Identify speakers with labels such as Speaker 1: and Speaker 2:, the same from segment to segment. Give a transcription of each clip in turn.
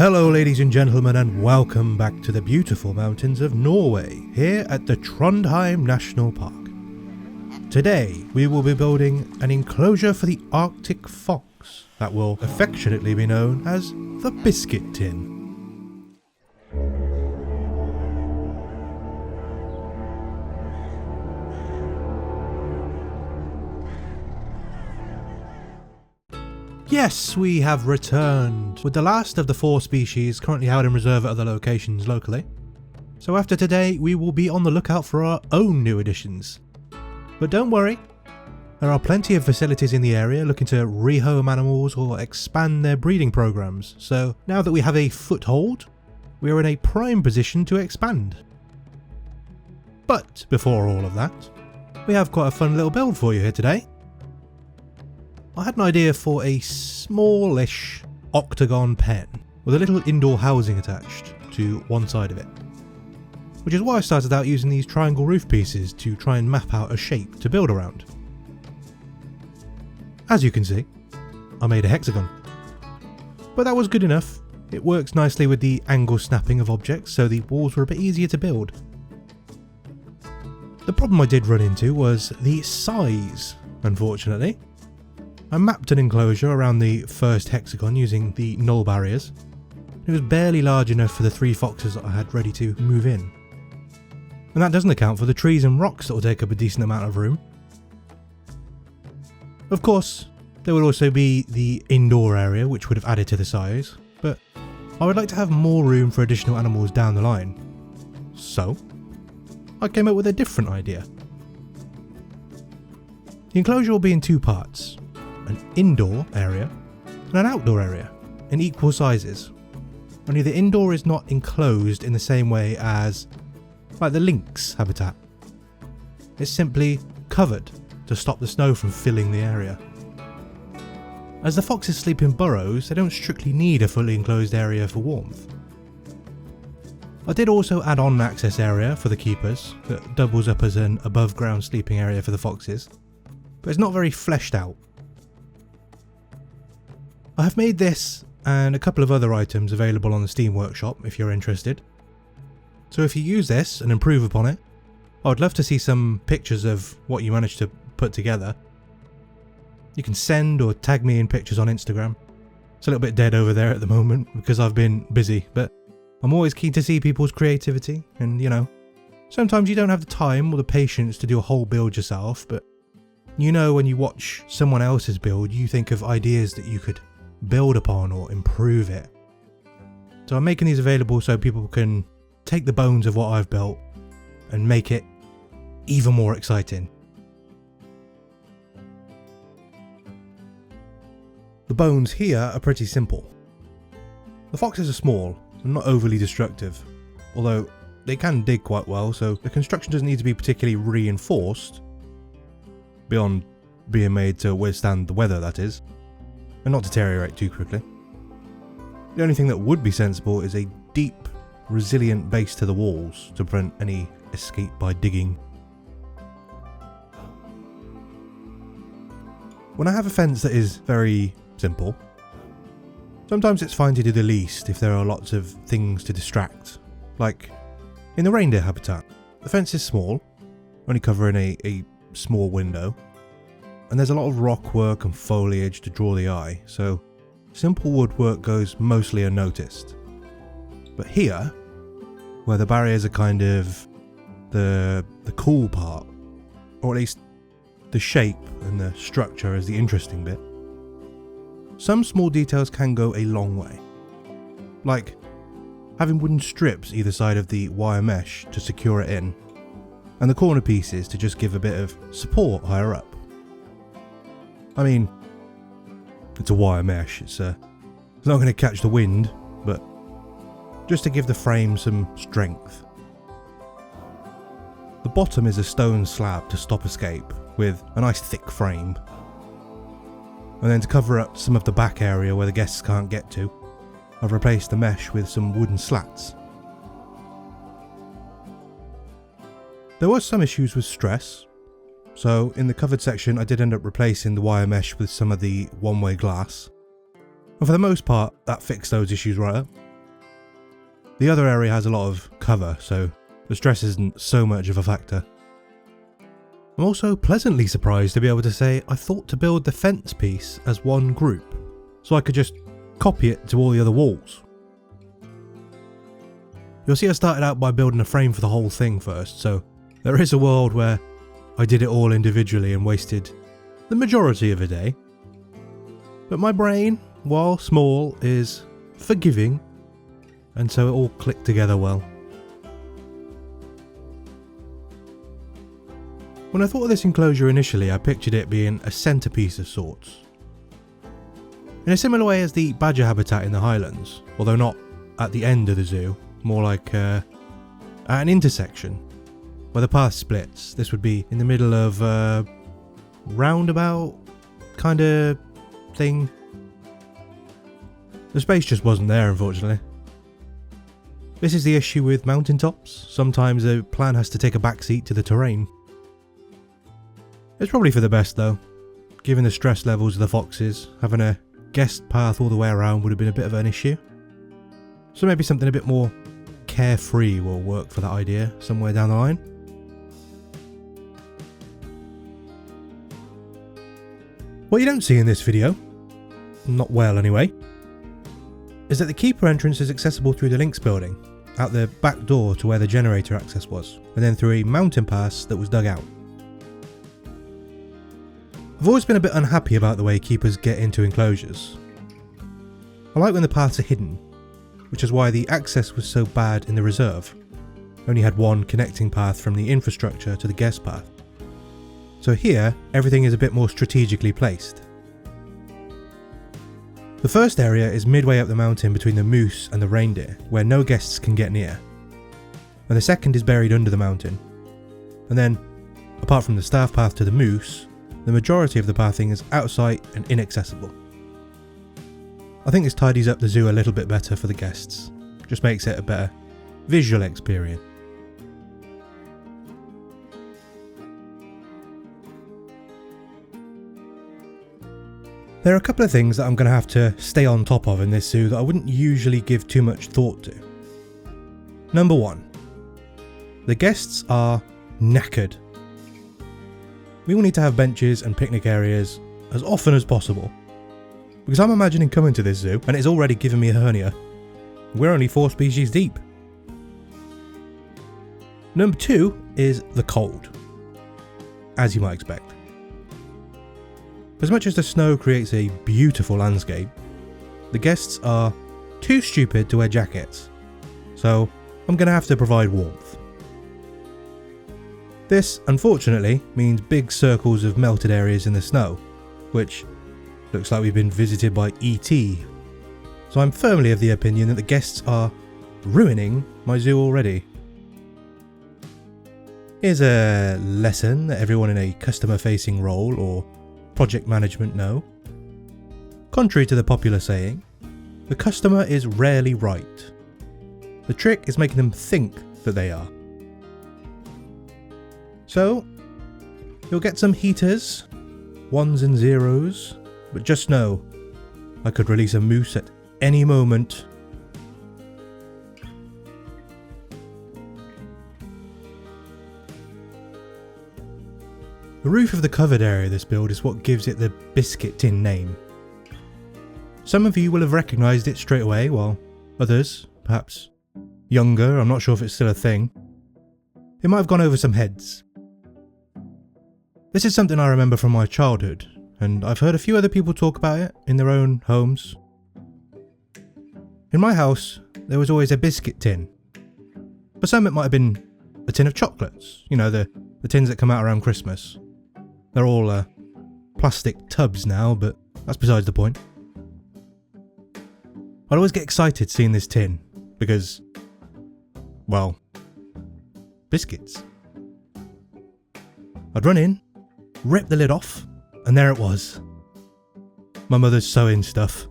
Speaker 1: Hello ladies and gentlemen, and welcome back to the beautiful mountains of Norway, here at the Trondheim National Park. Today we will be building an enclosure for the Arctic fox that will affectionately be known as the Biscuit Tin. Yes, we have returned, with the last of the 4 species currently held in reserve at other locations locally. So after today, we will be on the lookout for our own new additions. But don't worry, there are plenty of facilities in the area looking to rehome animals or expand their breeding programs, so now that we have a foothold, we are in a prime position to expand. But before all of that, we have quite a fun little build for you here today. I had an idea for a smallish octagon pen with a little indoor housing attached to one side of it, which is why I started out using these triangle roof pieces to try and map out a shape to build around. As you can see, I made a hexagon, but that was good enough. It works nicely with the angle snapping of objects, so the walls were a bit easier to build. The problem I did run into was the size, unfortunately. I mapped an enclosure around the first hexagon using the null barriers. It was barely large enough for the 3 foxes that I had ready to move in. And that doesn't account for the trees and rocks that will take up a decent amount of room. Of course, there would also be the indoor area, which would have added to the size, but I would like to have more room for additional animals down the line. So, I came up with a different idea. The enclosure will be in 2 parts. An indoor area and an outdoor area in equal sizes. Only the indoor is not enclosed in the same way as like the lynx habitat. It's simply covered to stop the snow from filling the area. As the foxes sleep in burrows, they don't strictly need a fully enclosed area for warmth. I did also add on an access area for the keepers that doubles up as an above ground sleeping area for the foxes, but it's not very fleshed out. I have made this and a couple of other items available on the Steam Workshop if you're interested. So if you use this and improve upon it, I would love to see some pictures of what you managed to put together. You can send or tag me in pictures on Instagram. It's a little bit dead over there at the moment because I've been busy, but I'm always keen to see people's creativity, and sometimes you don't have the time or the patience to do a whole build yourself, but when you watch someone else's build, you think of ideas that you could build upon or improve it. So I'm making these available so people can take the bones of what I've built and make it even more exciting. The bones here are pretty simple. The foxes are small and not overly destructive, although they can dig quite well, so the construction doesn't need to be particularly reinforced, beyond being made to withstand the weather, that is, and not deteriorate too quickly. The only thing that would be sensible is a deep, resilient base to the walls to prevent any escape by digging. When I have a fence that is very simple, sometimes it's fine to do the least if there are lots of things to distract. Like in the reindeer habitat, the fence is small, only covering a small window, and there's a lot of rock work and foliage to draw the eye, so simple woodwork goes mostly unnoticed. But here, where the barriers are kind of the cool part, or at least the shape and the structure is the interesting bit, some small details can go a long way. Like having wooden strips either side of the wire mesh to secure it in, and the corner pieces to just give a bit of support higher up. I mean, it's a wire mesh, it's not going to catch the wind, but just to give the frame some strength. The bottom is a stone slab to stop escape, with a nice thick frame. And then to cover up some of the back area where the guests can't get to, I've replaced the mesh with some wooden slats. There were some issues with stress, so in the covered section I did end up replacing the wire mesh with some of the one-way glass. And for the most part, that fixed those issues right up. The other area has a lot of cover, so the stress isn't so much of a factor. I'm also pleasantly surprised to be able to say I thought to build the fence piece as one group, so I could just copy it to all the other walls. You'll see I started out by building a frame for the whole thing first, so there is a world where I did it all individually and wasted the majority of a day. But my brain, while small, is forgiving, and so it all clicked together well. When I thought of this enclosure initially, I pictured it being a centrepiece of sorts. In a similar way as the badger habitat in the Highlands, although not at the end of the zoo, more like at an intersection where the path splits. This would be in the middle of a roundabout kind of thing. The space just wasn't there, unfortunately. This is the issue with mountaintops. Sometimes a plan has to take a backseat to the terrain. It's probably for the best though. Given the stress levels of the foxes, having a guest path all the way around would have been a bit of an issue. So maybe something a bit more carefree will work for that idea somewhere down the line. What you don't see in this video, not well anyway, is that the keeper entrance is accessible through the links building, out the back door to where the generator access was, and then through a mountain pass that was dug out. I've always been a bit unhappy about the way keepers get into enclosures. I like when the paths are hidden, which is why the access was so bad in the reserve. Only had one connecting path from the infrastructure to the guest path. So here, everything is a bit more strategically placed. The first area is midway up the mountain between the moose and the reindeer, where no guests can get near. And the second is buried under the mountain. And then, apart from the staff path to the moose, the majority of the pathing is outside and inaccessible. I think this tidies up the zoo a little bit better for the guests, just makes it a better visual experience. There are a couple of things that I'm going to have to stay on top of in this zoo that I wouldn't usually give too much thought to. Number 1. The guests are knackered. We will need to have benches and picnic areas as often as possible. Because I'm imagining coming to this zoo and it's already given me a hernia. We're only 4 species deep. Number 2 is the cold. As you might expect. As much as the snow creates a beautiful landscape, the guests are too stupid to wear jackets. So I'm going to have to provide warmth. This, unfortunately, means big circles of melted areas in the snow, which looks like we've been visited by E.T. So I'm firmly of the opinion that the guests are ruining my zoo already. Here's a lesson that everyone in a customer-facing role or project management know. Contrary to the popular saying, the customer is rarely right. The trick is making them think that they are. So, you'll get some heaters, 1s and 0s, but just know, I could release a moose at any moment. The roof of the covered area of this build is what gives it the biscuit tin name. Some of you will have recognised it straight away, while others, perhaps younger, I'm not sure if it's still a thing, it might have gone over some heads. This is something I remember from my childhood, and I've heard a few other people talk about it in their own homes. In my house, there was always a biscuit tin. For some it might have been a tin of chocolates, you know, the tins that come out around Christmas. They're all plastic tubs now, but that's besides the point. I'd always get excited seeing this tin, because, well, biscuits. I'd run in, rip the lid off, and there it was. My mother's sewing stuff.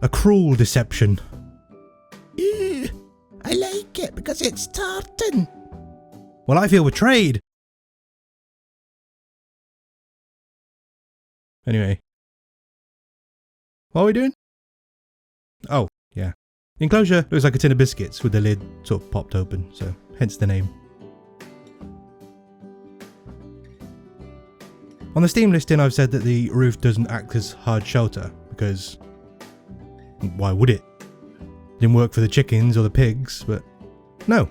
Speaker 1: A cruel deception.
Speaker 2: Ew, I like it because it's tartan.
Speaker 1: Well, I feel betrayed. Anyway. What are we doing? Oh, yeah. The enclosure looks like a tin of biscuits with the lid sort of popped open, so hence the name. On the Steam listing, I've said that the roof doesn't act as hard shelter because why would it? Didn't work for the chickens or the pigs, but no.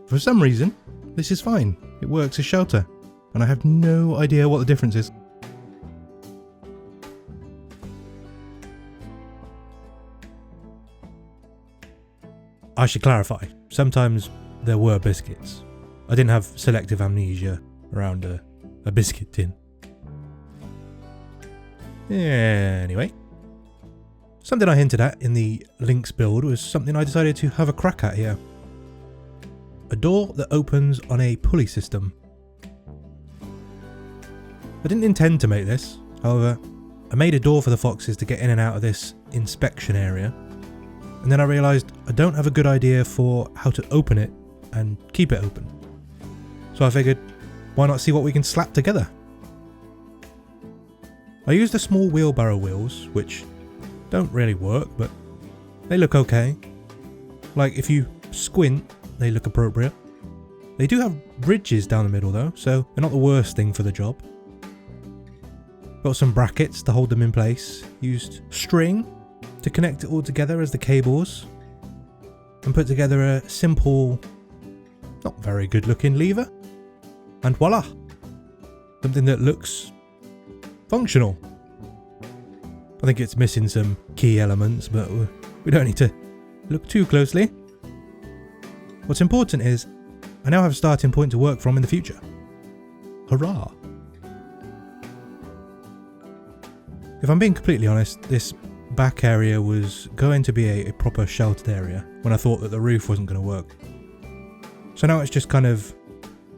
Speaker 1: For some reason, this is fine. It works as shelter, and I have no idea what the difference is. I should clarify, sometimes there were biscuits. I didn't have selective amnesia around a biscuit tin. Anyway, something I hinted at in the links build was something I decided to have a crack at here. A door that opens on a pulley system. I didn't intend to make this, however, I made a door for the foxes to get in and out of this inspection area, and then I realised I don't have a good idea for how to open it and keep it open. So I figured, why not see what we can slap together? I used the small wheelbarrow wheels, which don't really work, but they look okay. Like if you squint, they look appropriate. They do have ridges down the middle though, so they're not the worst thing for the job. Got some brackets to hold them in place, used string to connect it all together as the cables, and put together a simple, not very good looking lever, and voila! Something that looks functional. I think it's missing some key elements, but we don't need to look too closely. What's important is, I now have a starting point to work from in the future. Hurrah! If I'm being completely honest, this back area was going to be a proper sheltered area when I thought that the roof wasn't going to work. So now it's just kind of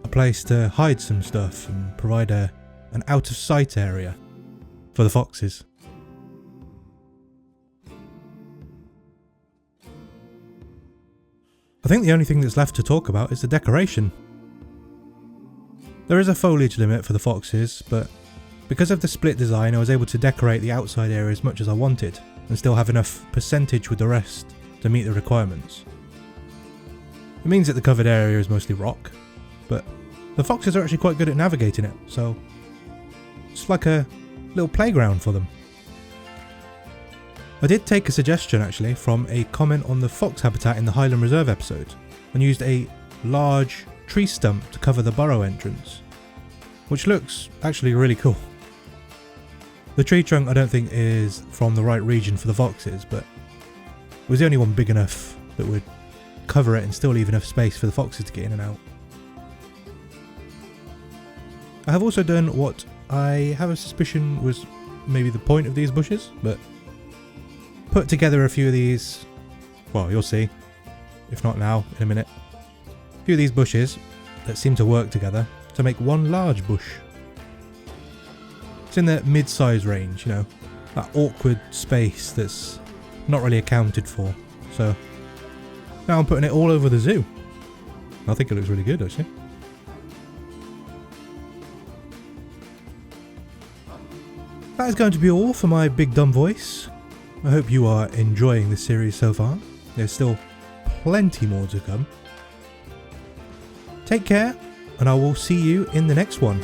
Speaker 1: a place to hide some stuff and provide an out of sight area for the foxes. I think the only thing that's left to talk about is the decoration. There is a foliage limit for the foxes, but because of the split design I was able to decorate the outside area as much as I wanted and still have enough percentage with the rest to meet the requirements. It means that the covered area is mostly rock, but the foxes are actually quite good at navigating it, so it's like a little playground for them. I did take a suggestion actually from a comment on the fox habitat in the Highland Reserve episode and used a large tree stump to cover the burrow entrance, which looks actually really cool. The tree trunk I don't think is from the right region for the foxes, but it was the only one big enough that would cover it and still leave enough space for the foxes to get in and out. I have also done what I have a suspicion was maybe the point of these bushes, but put together a few of these, well, you'll see, if not now, in a minute. A few of these bushes that seem to work together to make one large bush. It's in the mid-size range, you know, that awkward space that's not really accounted for. So now I'm putting it all over the zoo. I think it looks really good actually. That is going to be all for my big dumb voice. I hope you are enjoying this series so far. There's still plenty more to come. Take care, and I will see you in the next one.